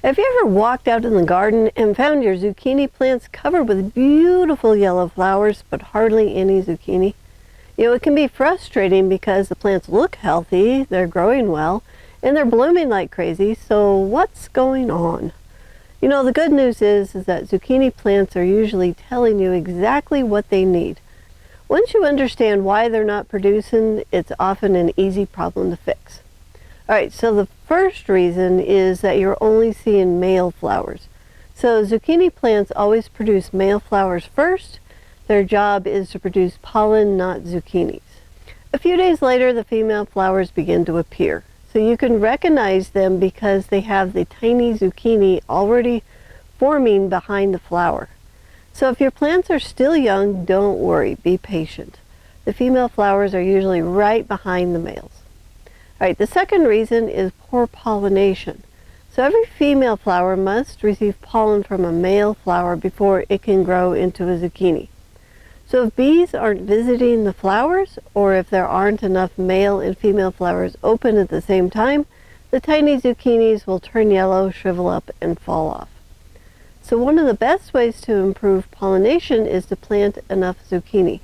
Have you ever walked out in the garden and found your zucchini plants covered with beautiful yellow flowers, but hardly any zucchini? It can be frustrating because the plants look healthy, they're growing well, and they're blooming like crazy, so what's going on? The good news is that zucchini plants are usually telling you exactly what they need. Once you understand why they're not producing, it's often an easy problem to fix. Alright, so the first reason is that you're only seeing male flowers. So zucchini plants always produce male flowers first. Their job is to produce pollen, not zucchinis. A few days later, the female flowers begin to appear. So you can recognize them because they have the tiny zucchini already forming behind the flower. So if your plants are still young, don't worry, be patient. The female flowers are usually right behind the males. Alright, the second reason is poor pollination. So every female flower must receive pollen from a male flower before it can grow into a zucchini. So if bees aren't visiting the flowers, or if there aren't enough male and female flowers open at the same time, the tiny zucchinis will turn yellow, shrivel up, and fall off. So one of the best ways to improve pollination is to plant enough zucchini.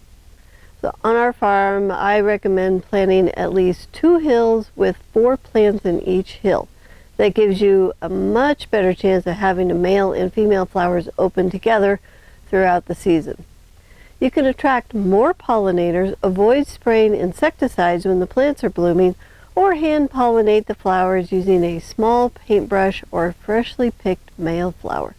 So on our farm, I recommend planting at least 2 hills with 4 plants in each hill. That gives you a much better chance of having the male and female flowers open together throughout the season. You can attract more pollinators, avoid spraying insecticides when the plants are blooming, or hand pollinate the flowers using a small paintbrush or a freshly picked male flower.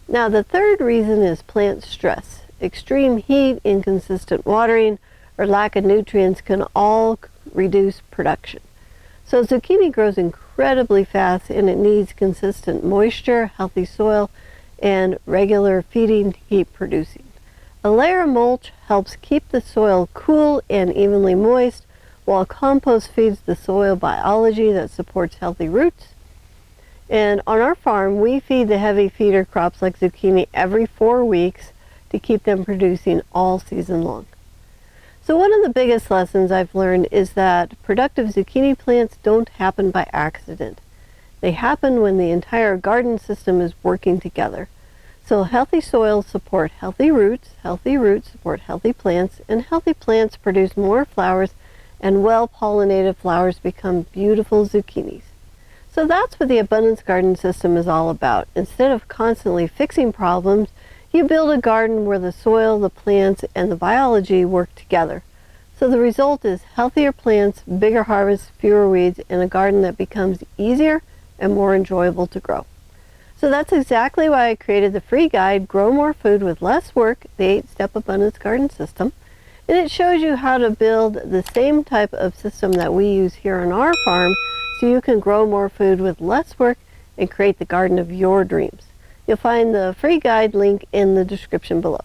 Now the third reason is plant stress. Extreme heat, inconsistent watering, or lack of nutrients can all reduce production. So zucchini grows incredibly fast and it needs consistent moisture, healthy soil, and regular feeding to keep producing. A layer of mulch helps keep the soil cool and evenly moist, while compost feeds the soil biology that supports healthy roots. And on our farm, we feed the heavy feeder crops like zucchini every 4 weeks to keep them producing all season long. So one of the biggest lessons I've learned is that productive zucchini plants don't happen by accident. They happen when the entire garden system is working together. So healthy soils support healthy roots support healthy plants, and healthy plants produce more flowers, and well-pollinated flowers become beautiful zucchinis. So that's what the abundance garden system is all about. Instead of constantly fixing problems, you build a garden where the soil, the plants, and the biology work together. So the result is healthier plants, bigger harvests, fewer weeds, and a garden that becomes easier and more enjoyable to grow. So that's exactly why I created the free guide, Grow More Food with Less Work, the 8-Step Abundance Garden System. And it shows you how to build the same type of system that we use here on our farm so you can grow more food with less work and create the garden of your dreams. You'll find the free guide link in the description below.